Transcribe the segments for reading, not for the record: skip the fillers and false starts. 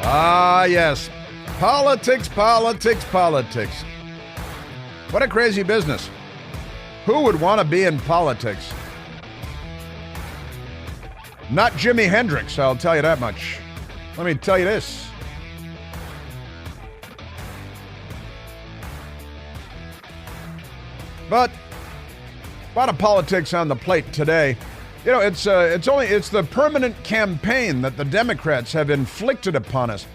Ah, yes. Politics, politics, politics. What a crazy business. Who would want to be in politics? Not Jimi Hendrix, I'll tell you that much. Let me tell you this. But a lot of politics on the plate today. You know, it's the permanent campaign that the Democrats have inflicted upon us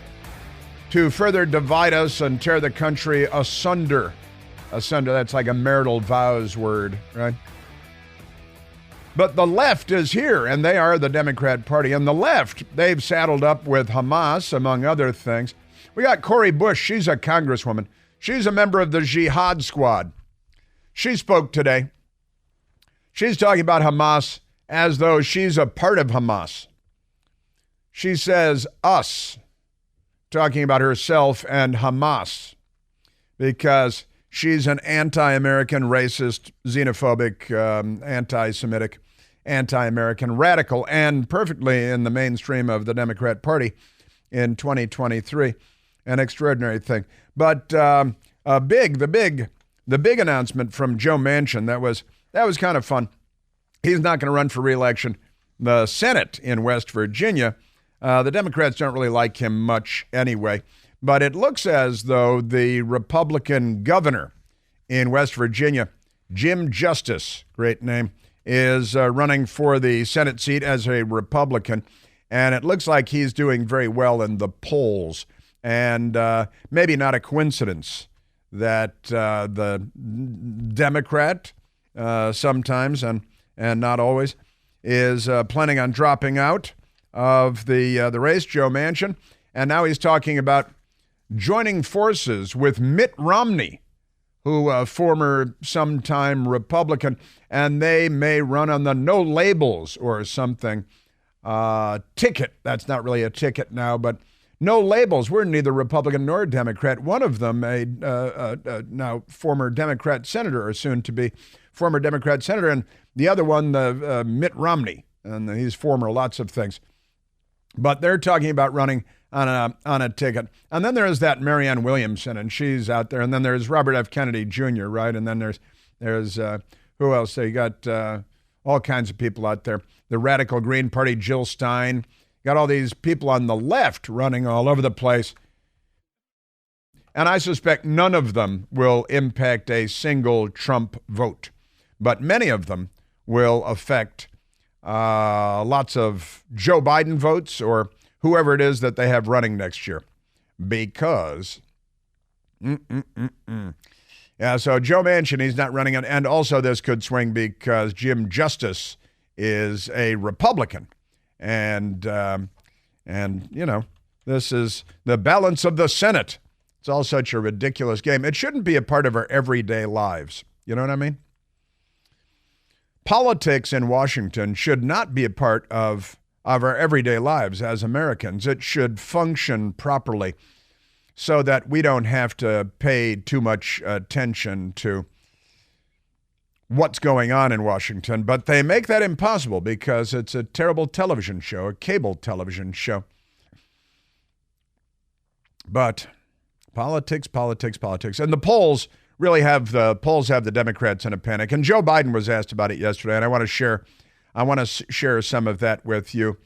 to further divide us and tear the country asunder. Asunder, that's like a marital vows word, right? But the left is here, and they are the Democrat Party. And the left, they've saddled up with Hamas, among other things. We got Cori Bush. She's a congresswoman. She's a member of the Jihad Squad. She spoke today. She's talking about Hamas as though she's a part of Hamas. She says us, talking about herself and Hamas, because she's an anti-American, racist, xenophobic, anti-Semitic, anti-American radical, and perfectly in the mainstream of the Democrat Party in 2023. An extraordinary thing. But the big announcement from Joe Manchin, that was kind of fun. He's not going to run for re-election. The Senate in West Virginia, the Democrats don't really like him much anyway. But it looks as though the Republican governor in West Virginia, Jim Justice, great name, is running for the Senate seat as a Republican. And it looks like he's doing very well in the polls. And maybe not a coincidence that the Democrat sometimes and not always is planning on dropping out of the race, Joe Manchin. And now he's talking about joining forces with Mitt Romney, who a former sometime Republican, and they may run on the no labels or something ticket. That's not really a ticket now, but no labels. We're neither Republican nor Democrat. One of them, a now former Democrat senator, or soon to be former Democrat senator, and the other one, the Mitt Romney, and he's former lots of things. But they're talking about running on a ticket. And then there's that Marianne Williamson, and she's out there. And then there's Robert F. Kennedy Jr., right? And then there's who else? You got all kinds of people out there. The Radical Green Party, Jill Stein. Got all these people on the left running all over the place. And I suspect none of them will impact a single Trump vote. But many of them will affect lots of Joe Biden votes or whoever it is that they have running next year. Because, yeah, so Joe Manchin, he's not running. And also this could swing because Jim Justice is a Republican. And you know, this is the balance of the Senate. It's all such a ridiculous game. It shouldn't be a part of our everyday lives. You know what I mean? Politics in Washington should not be a part of our everyday lives as Americans. It should function properly so that we don't have to pay too much attention to what's going on in Washington. But they make that impossible because it's a terrible television show, a cable television show. But politics. And the polls really have the Democrats in a panic. And Joe Biden was asked about it yesterday, and I want to share some of that with you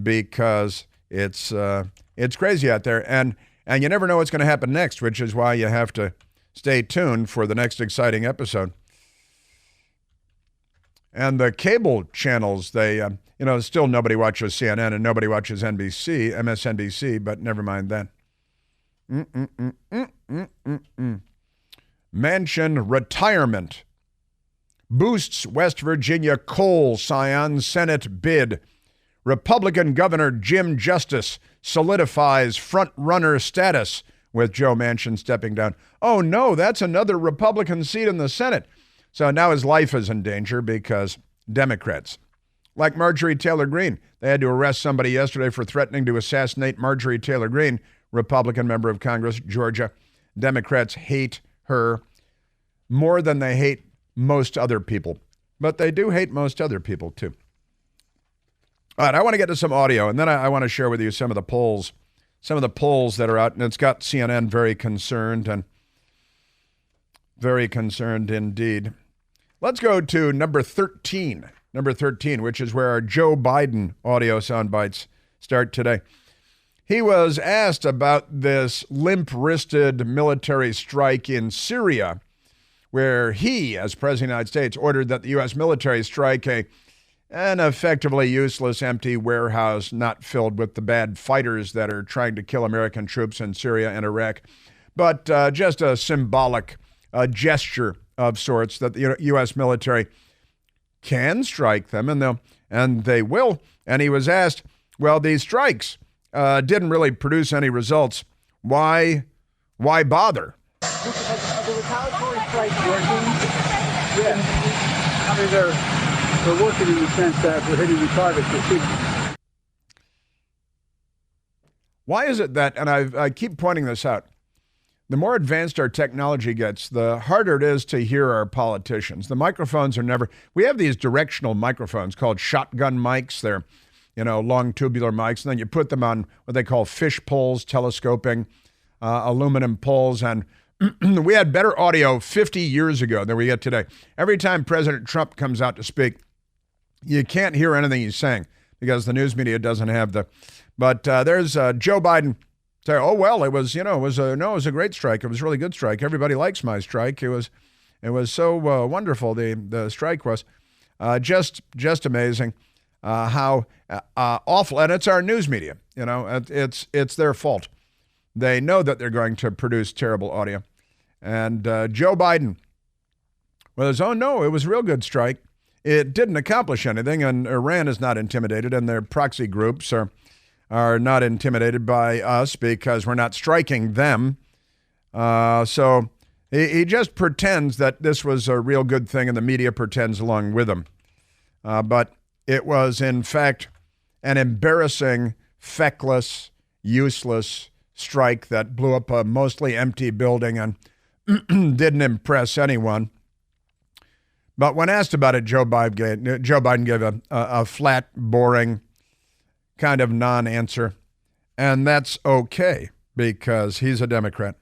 because it's crazy out there, and you never know what's going to happen next, which is why you have to stay tuned for the next exciting episode. And the cable channels, they still nobody watches CNN and nobody watches MSNBC, but never mind that. Manchin retirement boosts West Virginia coal scion Senate bid. Republican Governor Jim Justice solidifies front-runner status with Joe Manchin stepping down. Oh no, that's another Republican seat in the Senate. So now his life is in danger because Democrats, like Marjorie Taylor Greene, they had to arrest somebody yesterday for threatening to assassinate Marjorie Taylor Greene, Republican member of Congress, Georgia. Democrats hate her more than they hate most other people. But they do hate most other people, too. All right, I want to get to some audio, and then I want to share with you some of the polls some of the polls that are out, and it's got CNN very concerned indeed. Let's go to number 13, which is where our Joe Biden audio sound bites start today. He was asked about this limp-wristed military strike in Syria, where he, as President of the United States, ordered that the U.S. military strike an effectively useless, empty warehouse not filled with the bad fighters that are trying to kill American troops in Syria and Iraq, but just a symbolic gesture of sorts that the U.S. military can strike them, and they will. And he was asked, well, these strikes didn't really produce any results. Why bother? Are the retaliatory strikes working? Yeah. I mean, they're working in the sense that we're hitting the targets we're shooting. Why is it that, and I keep pointing this out, the more advanced our technology gets, the harder it is to hear our politicians. The microphones are never, we have these directional microphones called shotgun mics. They're, long tubular mics, and then you put them on what they call fish poles, telescoping, aluminum poles, and we had better audio 50 years ago than we get today. Every time President Trump comes out to speak, you can't hear anything he's saying because the news media doesn't have the, but there's Joe Biden say, oh, well, it was a great strike. It was a really good strike. Everybody likes my strike. It was so wonderful. The strike was just amazing. How awful, and it's our news media. It's their fault. They know that they're going to produce terrible audio. And Joe Biden was, oh no, it was a real good strike. It didn't accomplish anything, and Iran is not intimidated, and their proxy groups are not intimidated by us because we're not striking them. So he just pretends that this was a real good thing, and the media pretends along with him. But it was, in fact, an embarrassing, feckless, useless strike that blew up a mostly empty building and didn't impress anyone. But when asked about it, Joe Biden gave a flat, boring, kind of non-answer. And that's okay because he's a Democrat.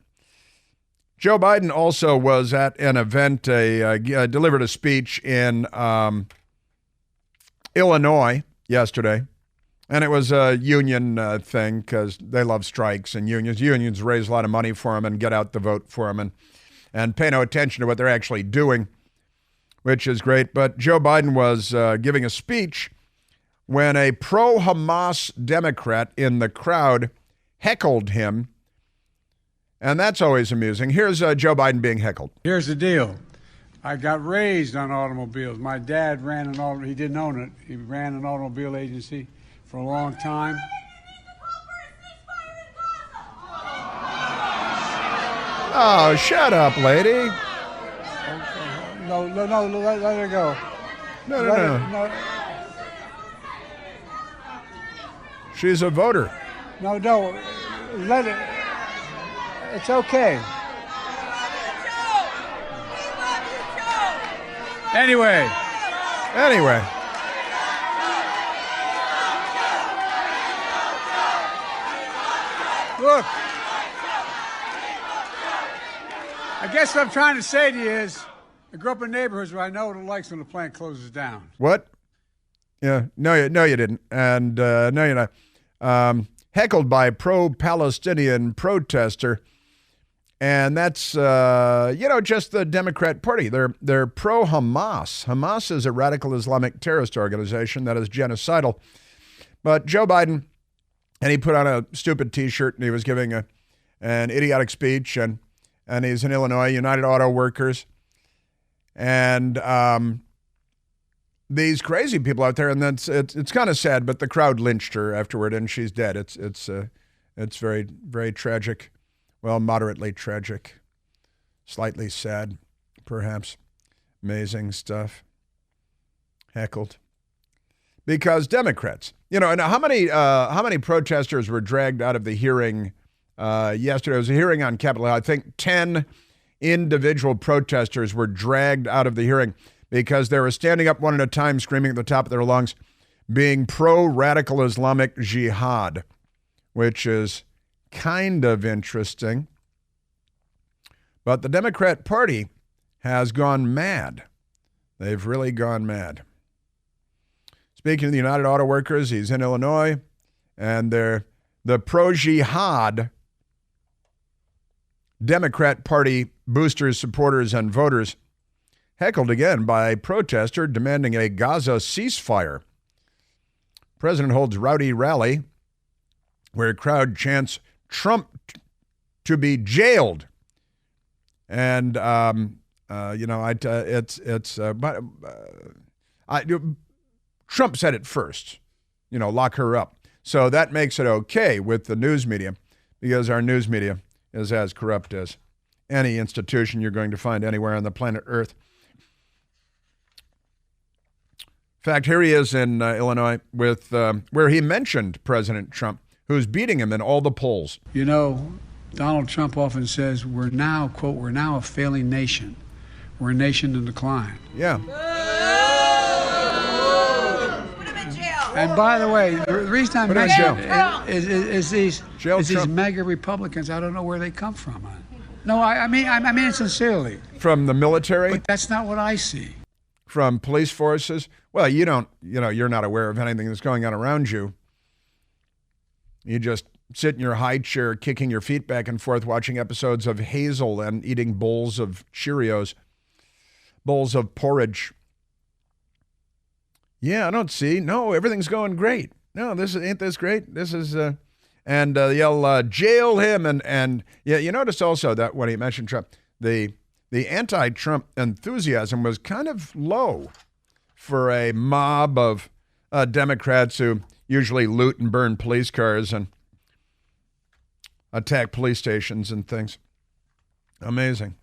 Joe Biden also was at an event, delivered a speech in Illinois yesterday. And it was a union thing because they love strikes and unions. Unions raise a lot of money for them and get out the vote for them and pay no attention to what they're actually doing, which is great. But Joe Biden was giving a speech when a pro-Hamas Democrat in the crowd heckled him. And that's always amusing. Here's Joe Biden being heckled. Here's the deal. I got raised on automobiles. My dad ran an automobile. He didn't own it. He ran an automobile agency for a long time. Oh, shut up, lady. Okay. No, let her go. No. She's a voter. No, let it. It's okay. Anyway. Look, I guess what I'm trying to say to you is, I grew up in neighborhoods where I know what it likes when the plant closes down. What? Yeah, no, you didn't, and no, you're not. Heckled by a pro-Palestinian protester, and that's just the Democrat Party. They're pro-Hamas. Hamas is a radical Islamic terrorist organization that is genocidal. But Joe Biden. And he put on a stupid T-shirt, and he was giving an idiotic speech, and he's in Illinois, United Auto Workers, and these crazy people out there, and it's kind of sad, but the crowd lynched her afterward, and she's dead. It's very, very tragic, well, moderately tragic, slightly sad, perhaps. Amazing stuff. Heckled. Because Democrats, and how many protesters were dragged out of the hearing yesterday? It was a hearing on Capitol Hill. I think 10 individual protesters were dragged out of the hearing because they were standing up one at a time, screaming at the top of their lungs, being pro-radical Islamic jihad, which is kind of interesting. But the Democrat Party has gone mad. They've really gone mad. Speaking of the United Auto Workers, he's in Illinois, and they're the pro-jihad Democrat Party boosters, supporters, and voters heckled again by a protester demanding a Gaza ceasefire. President holds rowdy rally where a crowd chants Trump to be jailed. And, Trump said it first, lock her up. So that makes it okay with the news media, because our news media is as corrupt as any institution you're going to find anywhere on the planet Earth. In fact, here he is in Illinois with where he mentioned President Trump, who's beating him in all the polls. Donald Trump often says we're now, quote, we're now a failing nation. We're a nation in decline. Yeah. And by the way, the reason I mention it is these mega Republicans. I don't know where they come from. No, I mean it sincerely. From the military? But that's not what I see. From police forces? Well, you're not aware of anything that's going on around you. You just sit in your high chair, kicking your feet back and forth, watching episodes of Hazel and eating bowls of Cheerios, bowls of porridge. Yeah, I don't see. No, everything's going great. No, ain't this great? This is, and they'll jail him. And yeah, you notice also that when he mentioned Trump, the anti-Trump enthusiasm was kind of low for a mob of Democrats who usually loot and burn police cars and attack police stations and things. Amazing.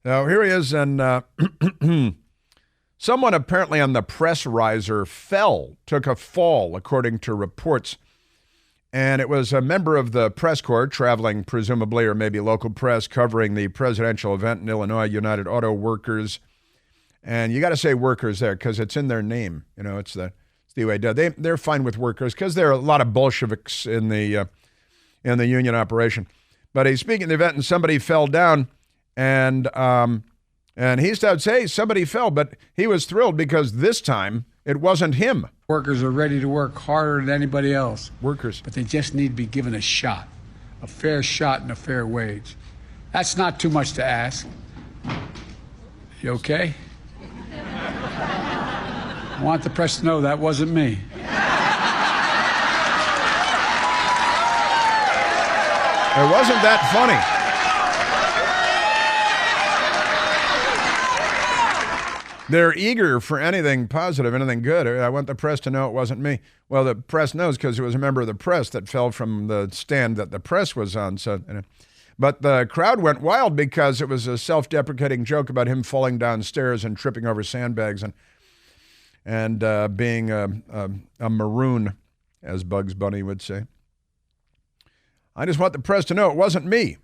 Now, here he is, and someone apparently on the press riser took a fall, according to reports. And it was a member of the press corps traveling, presumably, or maybe local press, covering the presidential event in Illinois, United Auto Workers. And you got to say workers there because it's in their name. It's the way they're fine with workers because there are a lot of Bolsheviks in the union operation. But he's speaking at the event, and somebody fell down, and he started saying, hey, somebody fell, but he was thrilled because this time it wasn't him. Workers are ready to work harder than anybody else. Workers. But they just need to be given a shot, a fair shot and a fair wage. That's not too much to ask. You okay? I want the press to know that wasn't me. It wasn't that funny. They're eager for anything positive, anything good. I want the press to know it wasn't me. Well, the press knows because it was a member of the press that fell from the stand that the press was on. But the crowd went wild because it was a self-deprecating joke about him falling downstairs and tripping over sandbags and being a maroon, as Bugs Bunny would say. I just want the press to know it wasn't me.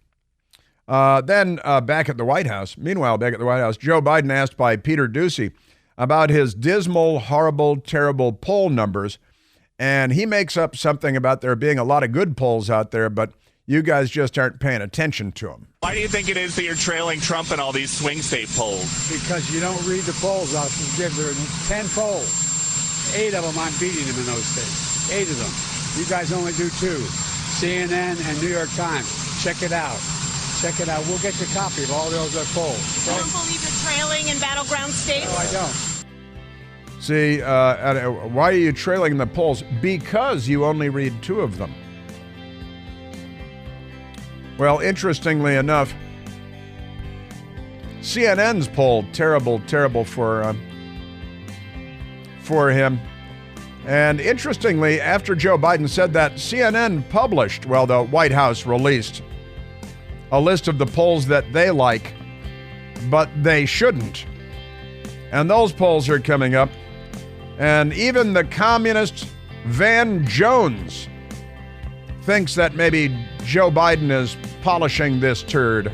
Then back at the White House, Joe Biden asked by Peter Doocy about his dismal, horrible, terrible poll numbers. And he makes up something about there being a lot of good polls out there, but you guys just aren't paying attention to them. Why do you think it is that you're trailing Trump in all these swing state polls? Because you don't read the polls out. There are 10 polls. 8 of them I'm beating him in those states. 8 of them. You guys only do 2. CNN and New York Times. Check it out. Check it out. We'll get you a copy of all those polls. Okay? You don't believe you're trailing in battleground states? No, I don't. See, why are you trailing the polls? Because you only read 2 of them. Well, interestingly enough, CNN's poll, terrible for him. And interestingly, after Joe Biden said that, CNN published, the White House released a list of the polls that they like, but they shouldn't. And those polls are coming up. And even the communist Van Jones thinks that maybe Joe Biden is polishing this turd.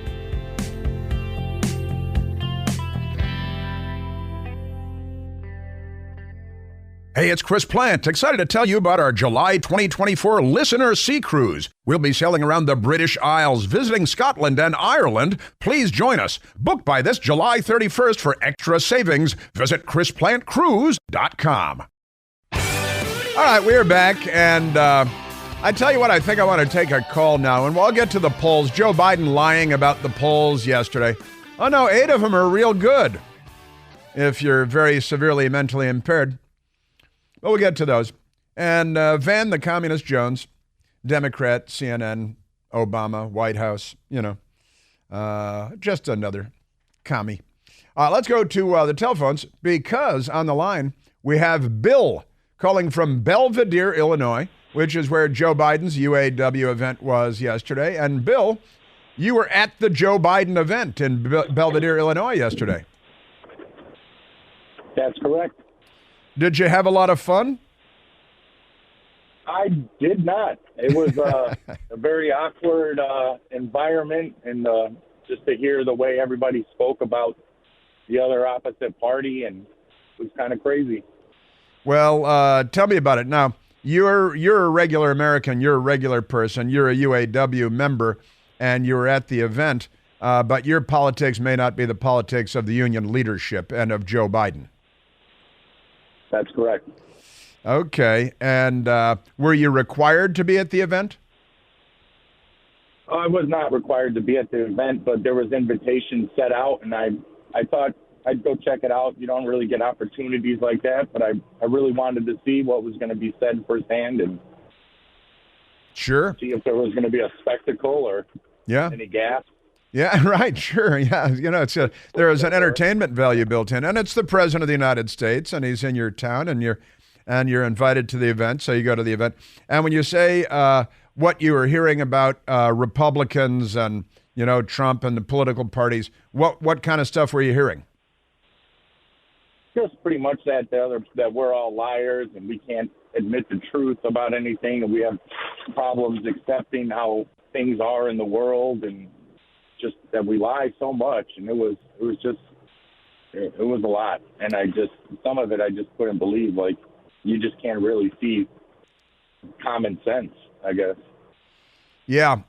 Hey, it's Chris Plant. Excited to tell you about our July 2024 Listener Sea Cruise. We'll be sailing around the British Isles, visiting Scotland and Ireland. Please join us. Book by this July 31st for extra savings. Visit ChrisPlantCruise.com. All right, we're back, and I tell you what, I think I want to take a call now, and we'll get to the polls. Joe Biden lying about the polls yesterday. Oh, no, 8 of them are real good if you're very severely mentally impaired. But we'll get to those. And Van the Communist Jones, Democrat, CNN, Obama, White House, just another commie. Let's go to the telephones, because on the line we have Bill calling from Belvidere, Illinois, which is where Joe Biden's UAW event was yesterday. And Bill, you were at the Joe Biden event in Belvidere, Illinois yesterday. That's correct. Did you have a lot of fun? I did not. It was a very awkward environment, and just to hear the way everybody spoke about the other opposite party, and it was kind of crazy. Well, tell me about it. Now, you're a regular American, you're a regular person, you're a UAW member, and you were at the event, but your politics may not be the politics of the union leadership and of Joe Biden. That's correct. Okay, and were you required to be at the event? I was not required to be at the event, but there was invitations set out, and I thought I'd go check it out. You don't really get opportunities like that, but I really wanted to see what was going to be said firsthand and sure, see if there was going to be a spectacle or any gas. Yeah, right, sure, yeah. There is an entertainment value built in, and it's the President of the United States, and he's in your town, and you're invited to the event, so you go to the event. And when you say what you were hearing about Republicans and Trump and the political parties, what kind of stuff were you hearing? Just pretty much that we're all liars and we can't admit the truth about anything, and we have problems accepting how things are in the world, and just that we lie so much. And it was a lot. And some of it I just couldn't believe. Like, you just can't really see common sense, I guess. Yeah,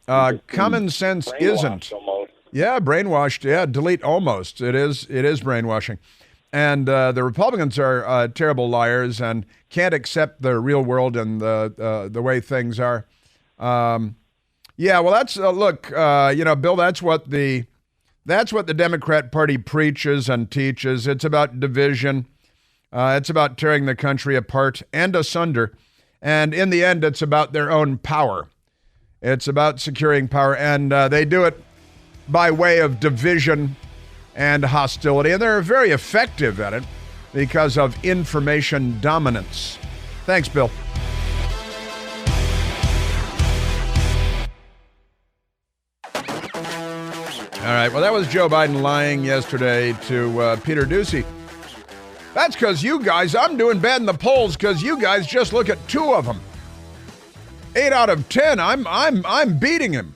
common sense isn't. Almost. Yeah, brainwashed. Yeah, delete almost. It is brainwashing. And the Republicans are terrible liars and can't accept the real world and the way things are. Yeah, well, that's look, Bill. That's what the Democrat Party preaches and teaches. It's about division. It's about tearing the country apart and asunder. And in the end, it's about their own power. It's about securing power, and they do it by way of division and hostility. And they're very effective at it because of information dominance. Thanks, Bill. All right, well, that was Joe Biden lying yesterday to Peter Doocy. That's because you guys, I'm doing bad in the polls because you guys just look at 2 of them. 8 out of 10, I'm beating him.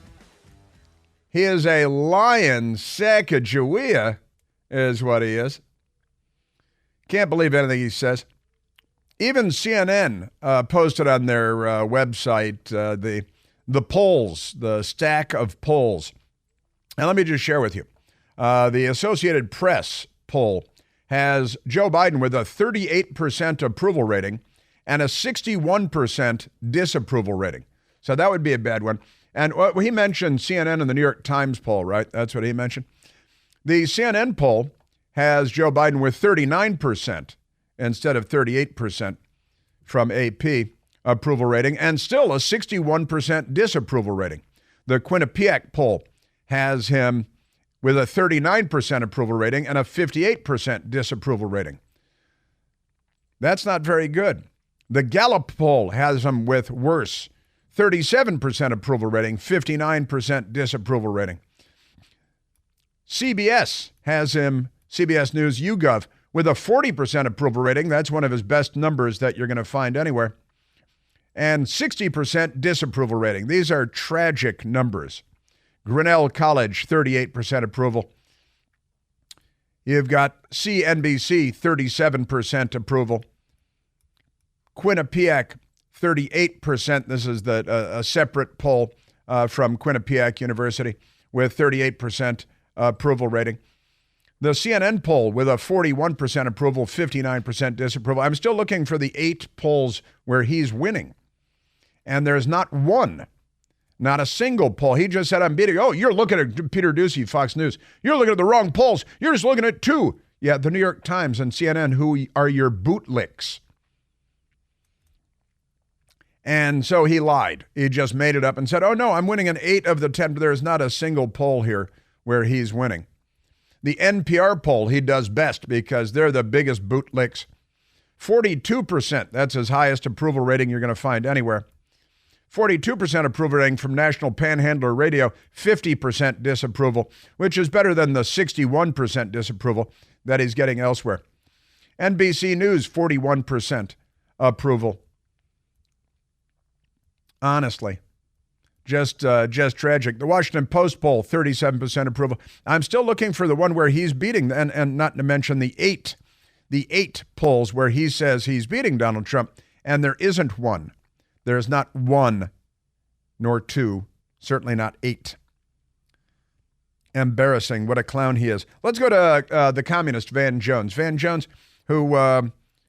He is a lying Sacagawea, is what he is. Can't believe anything he says. Even CNN posted on their website the polls, the stack of polls. And let me just share with you. The Associated Press poll has Joe Biden with a 38% approval rating and a 61% disapproval rating. So that would be a bad one. And he mentioned CNN and the New York Times poll, right? That's what he mentioned. The CNN poll has Joe Biden with 39% instead of 38% from AP approval rating, and still a 61% disapproval rating. The Quinnipiac poll has him with a 39% approval rating and a 58% disapproval rating. That's not very good. The Gallup poll has him with worse, 37% approval rating, 59% disapproval rating. CBS has him, CBS News YouGov, with a 40% approval rating. That's one of his best numbers that you're going to find anywhere. And 60% disapproval rating. These are tragic numbers. Grinnell College, 38% approval. You've got CNBC, 37% approval. Quinnipiac, 38%. This is a separate poll from Quinnipiac University with 38% approval rating. The CNN poll with a 41% approval, 59% disapproval. I'm still looking for the 8 polls where he's winning. And there's not one, not a single poll. He just said, I'm beating. Oh, you're looking at Peter Doocy, Fox News. You're looking at the wrong polls. You're just looking at 2. Yeah, the New York Times and CNN, who are your bootlicks. And so he lied. He just made it up and said, oh, no, I'm winning in 8 of the 10. But there's not a single poll here where he's winning. The NPR poll, he does best because they're the biggest bootlicks. 42%, that's his highest approval rating you're going to find anywhere. 42% approval rating from National Panhandler Radio, 50% disapproval, which is better than the 61% disapproval that he's getting elsewhere. NBC News, 41% approval. Honestly. Just tragic. The Washington Post poll, 37% approval. I'm still looking for the one where he's beating, and not to mention the eight polls where he says he's beating Donald Trump, and there isn't one. There's not 1 nor 2, certainly not 8. Embarrassing. What a clown he is. Let's go to the communist Van Jones. Van Jones, who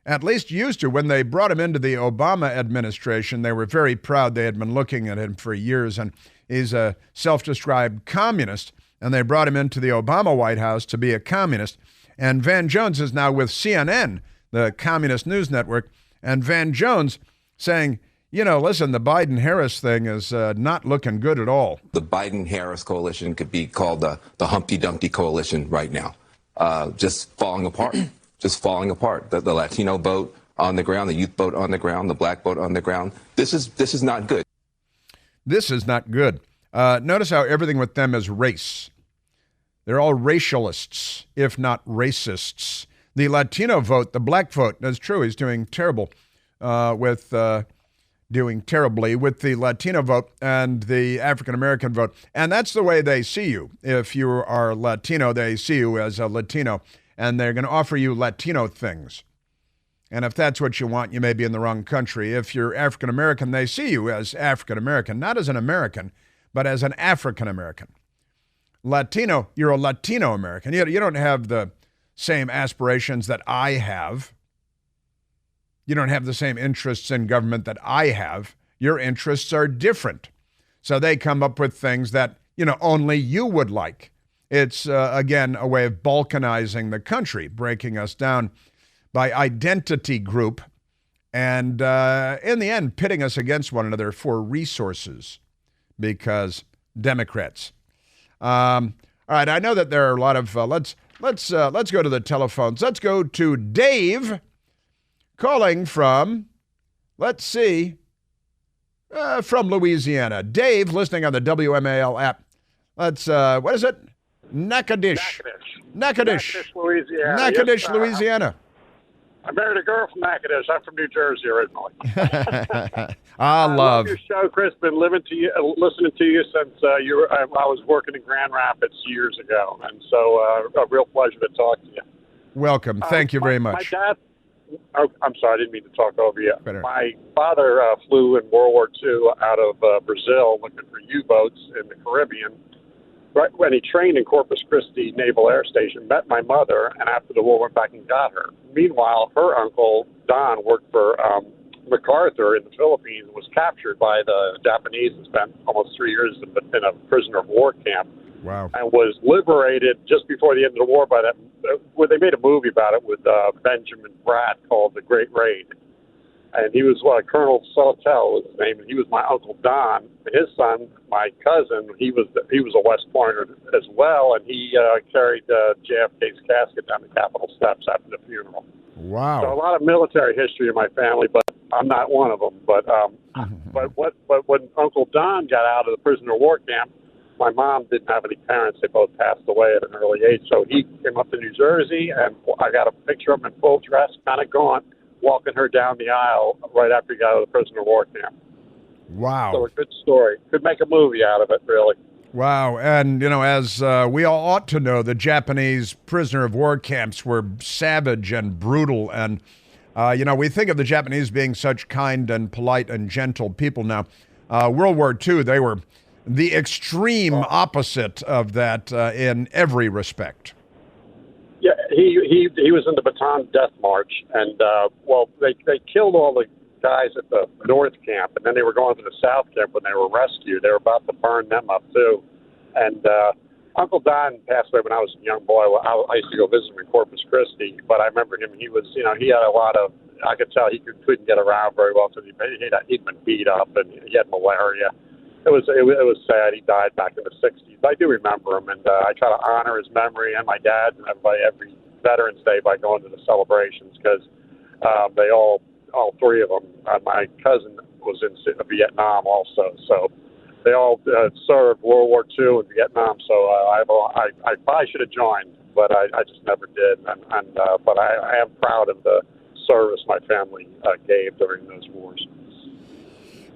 at least used to, when they brought him into the Obama administration, they were very proud. They had been looking at him for years, and he's a self-described communist, and they brought him into the Obama White House to be a communist. And Van Jones is now with CNN, the communist news network, and Van Jones saying, you know, listen, the Biden-Harris thing is not looking good at all. The Biden-Harris coalition could be called the Humpty Dumpty coalition right now, just falling apart. Just falling apart. The Latino vote on the ground, the youth vote on the ground, the black vote on the ground. This is not good. This is not good. Notice how everything with them is race. They're all racialists, if not racists. The Latino vote, the black vote, that's true. He's doing terrible doing terribly with the Latino vote and the African-American vote. And that's the way they see you. If you are Latino, they see you as a Latino. And they're going to offer you Latino things. And if that's what you want, you may be in the wrong country. If you're African-American, they see you as African-American, not as an American, but as an African-American. Latino, you're a Latino-American. You don't have the same aspirations that I have. You don't have the same interests in government that I have. Your interests are different. So they come up with things that, only you would like. It's, again, a way of balkanizing the country, breaking us down by identity group, and in the end, pitting us against one another for resources, because Democrats. All right, I know that there are a lot of, let's go to the telephones. Let's go to Dave calling from, from Louisiana. Dave, listening on the WMAL app. What is it? Natchitoches, Louisiana. Natchitoches, Yes, Louisiana. I married a girl from Natchitoches. I'm from New Jersey originally. I love your show, Chris. Been listening to you since I was working in Grand Rapids years ago, and so a real pleasure to talk to you. Welcome. Thank you very much. My dad. Oh, I'm sorry, I didn't mean to talk over you. Better. My father flew in World War II out of Brazil looking for U-boats in the Caribbean. Right when he trained in Corpus Christi Naval Air Station, met my mother, and after the war went back and got her. Meanwhile, her uncle, Don, worked for MacArthur in the Philippines, was captured by the Japanese and spent almost 3 years in a prisoner of war camp. Wow. And was liberated just before the end of the war by that. Where they made a movie about it with Benjamin Bratt called The Great Raid. And he was Colonel Sawtelle was his name, and he was my Uncle Don. His son, my cousin, he was a West Pointer as well, and he carried JFK's casket down the Capitol steps after the funeral. Wow! So a lot of military history in my family, but I'm not one of them. But when Uncle Don got out of the prisoner of war camp, my mom didn't have any parents. They both passed away at an early age. So he came up to New Jersey, and I got a picture of him in full dress, kind of gaunt, walking her down the aisle right after he got out of the prisoner of war camp. Wow. So a good story. Could make a movie out of it, really. Wow. And, as we all ought to know, the Japanese prisoner of war camps were savage and brutal and We think of the Japanese being such kind and polite and gentle people now. World War II, they were the extreme opposite of that in every respect. Yeah, he was in the Bataan Death March, and they killed all the guys at the North Camp, and then they were going to the South Camp when they were rescued. They were about to burn them up too. And Uncle Don passed away when I was a young boy. I used to go visit him in Corpus Christi, but I remember him. He was, he had a lot of. I could tell he couldn't get around very well because he'd been beat up and he had malaria. It was sad. He died back in the 60s. I do remember him, and I try to honor his memory and my dad and everybody every Veterans Day by going to the celebrations because they all three of them. My cousin was in Vietnam also, so they all served World War II in Vietnam. So I probably should have joined, but I just never did. But I am proud of the service my family gave during those wars.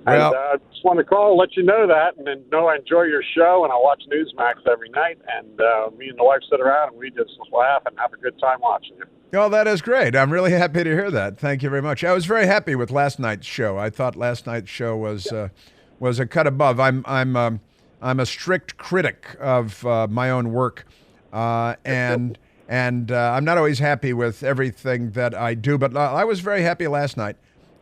Well, and I just want to call and let you know that, and then know I enjoy your show, and I watch Newsmax every night, and me and the wife sit around, and we just laugh and have a good time watching you. Oh, that is great. I'm really happy to hear that. Thank you very much. I was very happy with last night's show. I thought last night's show was a cut above. I'm a strict critic of my own work, and I'm not always happy with everything that I do, but I was very happy last night.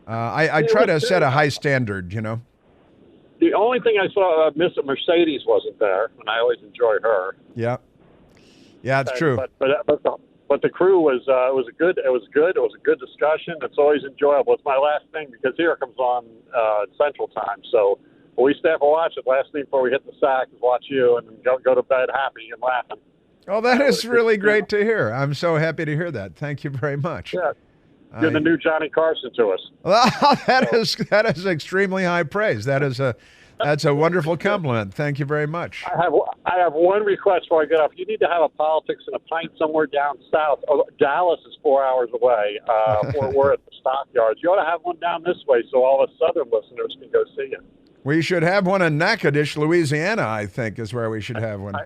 I try to set a high standard, The only thing I saw, Miss Mercedes wasn't there, and I always enjoy her. Yeah, it's true. But the crew was a good discussion. It's always enjoyable. It's my last thing because here it comes on Central Time. So we stay up and watch it. Last thing before we hit the sack is watch you and go to bed happy and laughing. Oh, that is really great to hear. I'm so happy to hear that. Thank you very much. Yeah. You're the new Johnny Carson to us. Well, that is extremely high praise. That's a wonderful compliment. Thank you very much. I have one request before I get off. You need to have a politics and a pint somewhere down south. Oh, Dallas is 4 hours away. We're at the stockyards. You ought to have one down this way so all the southern listeners can go see it. We should have one in Natchitoches, Louisiana, I think, is where we should have one.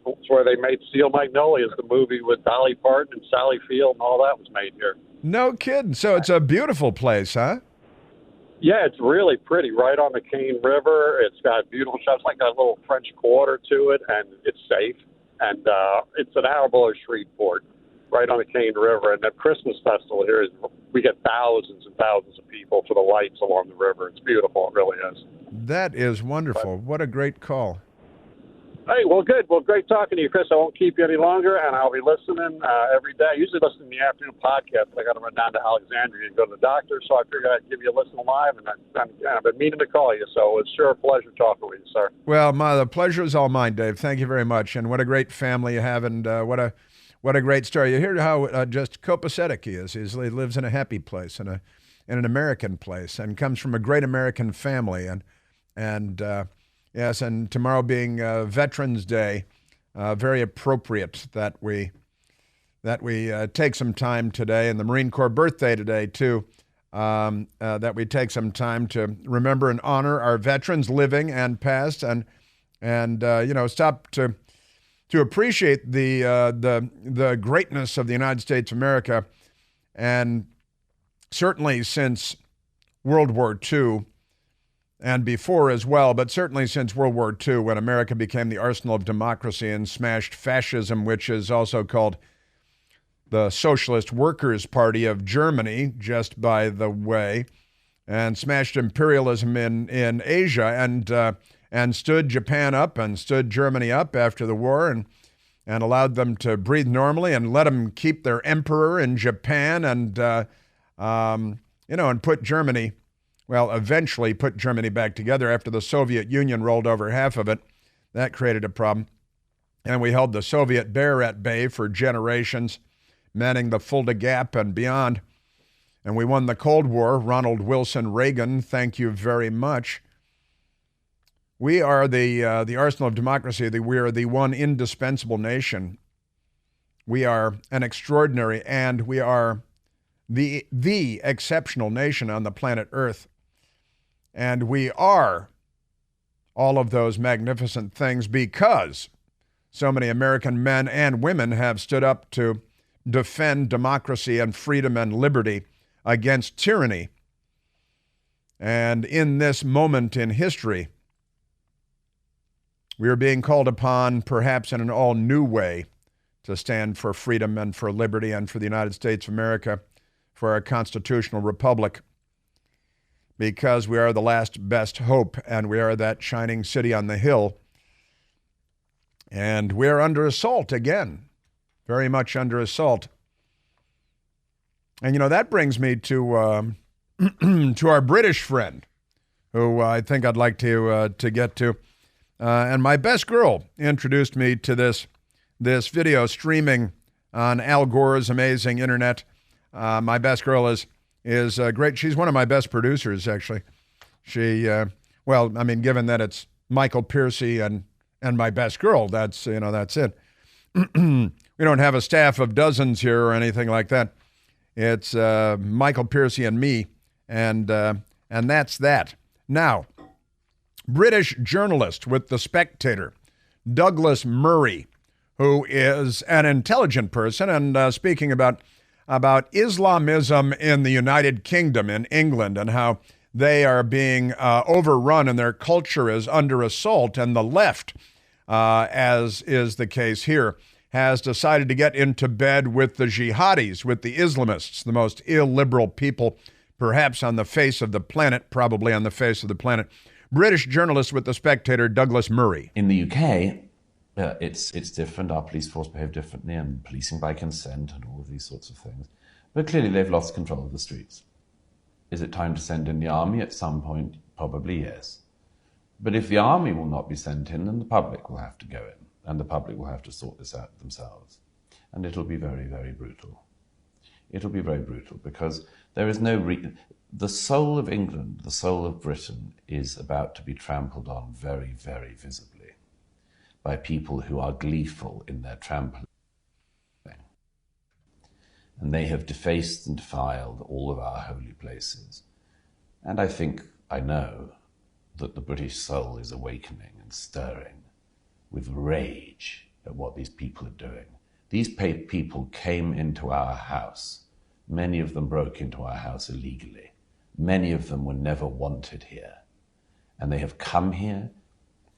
It's where they made Steel Magnolias, the movie with Dolly Parton and Sally Field, and all that was made here. No kidding. So it's a beautiful place, huh? Yeah, it's really pretty. Right on the Cane River. It's got beautiful shops, like a little French Quarter to it, and it's safe. And it's an hour below Shreveport, right on the Cane River. And the Christmas festival here we get thousands and thousands of people for the lights along the river. It's beautiful. It really is. That is wonderful. What a great call. Hey, well, good. Well, great talking to you, Chris. I won't keep you any longer, and I'll be listening every day. I usually listen to the afternoon podcast, but I got to run down to Alexandria and go to the doctor, so I figured I'd give you a listen live, and I've been meaning to call you, so it's sure a pleasure talking with you, sir. Well, the pleasure is all mine, Dave. Thank you very much, and what a great family you have, and what a great story. You hear how just copacetic he is. He lives in a happy place, in an American place, and comes from a great American family, and yes, and tomorrow being Veterans Day, very appropriate that we take some time today, and the Marine Corps birthday today too, that we take some time to remember and honor our veterans, living and past, and stop to appreciate the greatness of the United States of America, and certainly since World War II. And before as well, but certainly since World War II, when America became the arsenal of democracy and smashed fascism, which is also called the Socialist Workers' Party of Germany, just by the way, and smashed imperialism in Asia, and stood Japan up and stood Germany up after the war, and allowed them to breathe normally and let them keep their emperor in Japan, and put Germany. Well, eventually put Germany back together after the Soviet Union rolled over half of it. That created a problem. And we held the Soviet bear at bay for generations, manning the Fulda Gap and beyond. And we won the Cold War. Ronald Wilson Reagan, thank you very much. We are the arsenal of democracy. We are the one indispensable nation. We are an extraordinary, and we are the exceptional nation on the planet Earth. And we are all of those magnificent things because so many American men and women have stood up to defend democracy and freedom and liberty against tyranny. And in this moment in history, we are being called upon, perhaps in an all-new way, to stand for freedom and for liberty and for the United States of America, for our constitutional republic, because we are the last best hope, and we are that shining city on the hill. And we're under assault again, very much under assault. And, that brings me to to our British friend, who I think I'd like to get to. And my best girl introduced me to this video streaming on Al Gore's amazing internet. My best girl is great. She's one of my best producers, actually. She, given that it's Michael Piercy and my best girl, that's it. We don't have a staff of dozens here or anything like that. It's Michael Piercy and me, and that's that. Now, British journalist with The Spectator, Douglas Murray, who is an intelligent person, and speaking about Islamism in the United Kingdom, in England, and how they are being overrun and their culture is under assault, and the left, as is the case here, has decided to get into bed with the jihadis, with the Islamists, the most illiberal people perhaps on the face of the planet, probably on the face of the planet. British journalist with The Spectator, Douglas Murray. In the UK, it's different. Our police force behave differently, and policing by consent and all of these sorts of things. But clearly they've lost control of the streets. Is it time to send in the army at some point? Probably yes. But if the army will not be sent in, then the public will have to go in, and the public will have to sort this out themselves. And it'll be very, very brutal. It'll be very brutal, because there is no the soul of England, the soul of Britain, is about to be trampled on very, very visibly by people who are gleeful in their trampling. And they have defaced and defiled all of our holy places. And I know that the British soul is awakening and stirring with rage at what these people are doing. These people came into our house. Many of them broke into our house illegally. Many of them were never wanted here. And they have come here.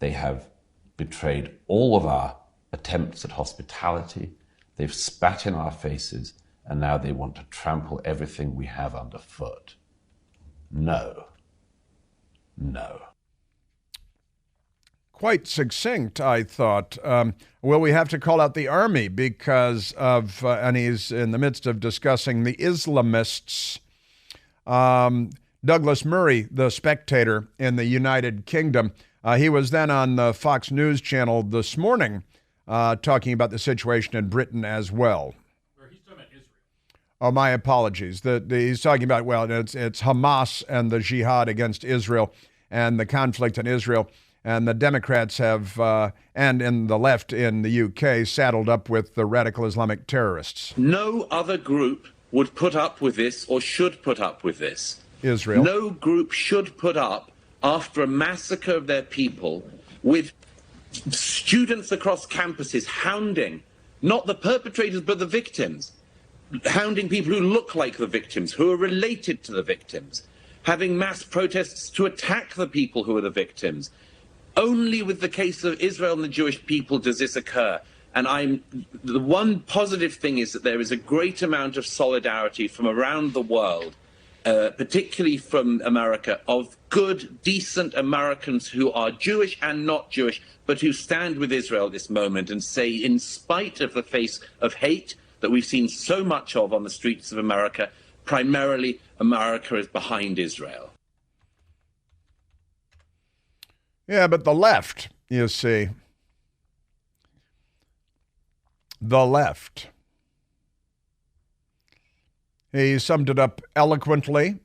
They have betrayed all of our attempts at hospitality. They've spat in our faces, and now they want to trample everything we have underfoot. No. No. Quite succinct, I thought. Will we have to call out the army because of, and he's in the midst of discussing the Islamists. Douglas Murray, The Spectator in the United Kingdom, he was then on the Fox News channel this morning talking about the situation in Britain as well. He's talking about Israel. Oh, my apologies. He's talking about, it's Hamas and the jihad against Israel and the conflict in Israel. And the Democrats have, and in the left in the UK, saddled up with the radical Islamic terrorists. No other group would put up with this or should put up with this. Israel. No group should put up, after a massacre of their people, with students across campuses hounding, not the perpetrators, but the victims, hounding people who look like the victims, who are related to the victims, having mass protests to attack the people who are the victims. Only with the case of Israel and the Jewish people does this occur. And the one positive thing is that there is a great amount of solidarity from around the world, particularly from America, of good, decent Americans who are Jewish and not Jewish, but who stand with Israel at this moment and say, in spite of the face of hate that we've seen so much of on the streets of America, primarily America is behind Israel. Yeah, but the left, you see, the left. He summed it up eloquently.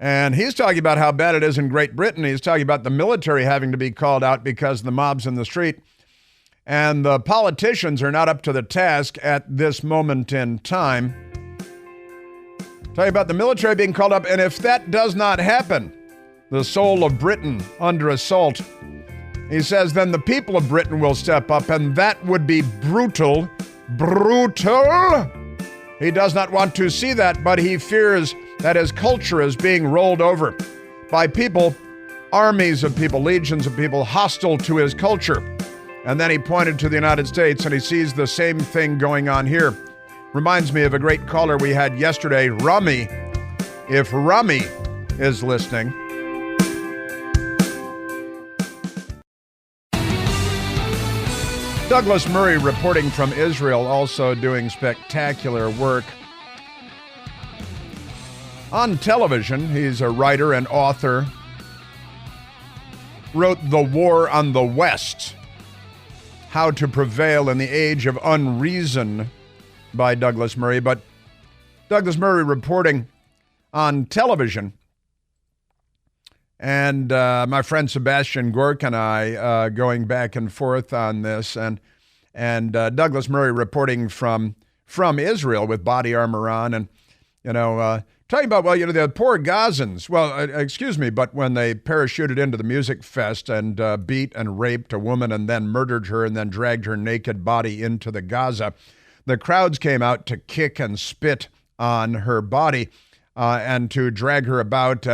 And he's talking about how bad it is in Great Britain. He's talking about the military having to be called out because of the mobs in the street. And the politicians are not up to the task at this moment in time. Talking about the military being called up. And if that does not happen, the soul of Britain under assault, he says, then the people of Britain will step up, and that would be brutal. Brutal? He does not want to see that, but he fears that his culture is being rolled over by people, armies of people, legions of people hostile to his culture. And then he pointed to the United States, and he sees the same thing going on here. Reminds me of a great caller we had yesterday, Rummy. If Rummy is listening. Douglas Murray reporting from Israel, also doing spectacular work. On television, he's a writer and author. Wrote The War on the West, How to Prevail in the Age of Unreason by Douglas Murray. But Douglas Murray reporting on television. And my friend Sebastian Gork and I going back and forth on this, and Douglas Murray reporting from Israel with body armor on, and talking about the poor Gazans. Well, excuse me, but when they parachuted into the music fest and beat and raped a woman and then murdered her and then dragged her naked body into the Gaza, the crowds came out to kick and spit on her body and to drag her about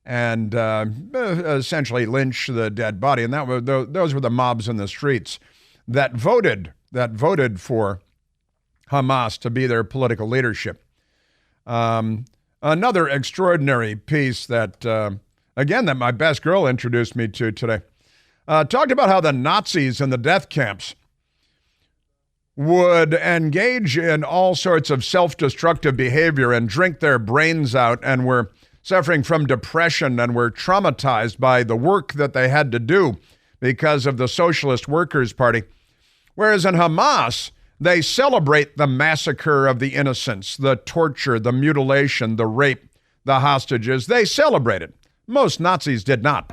and essentially lynch the dead body. And those were the mobs in the streets that voted for Hamas to be their political leadership. Another extraordinary piece that my best girl introduced me to today, talked about how the Nazis in the death camps would engage in all sorts of self-destructive behavior and drink their brains out, and were suffering from depression and were traumatized by the work that they had to do because of the Socialist Workers' Party. Whereas in Hamas, they celebrate the massacre of the innocents, the torture, the mutilation, the rape, the hostages. They celebrate it. Most Nazis did not.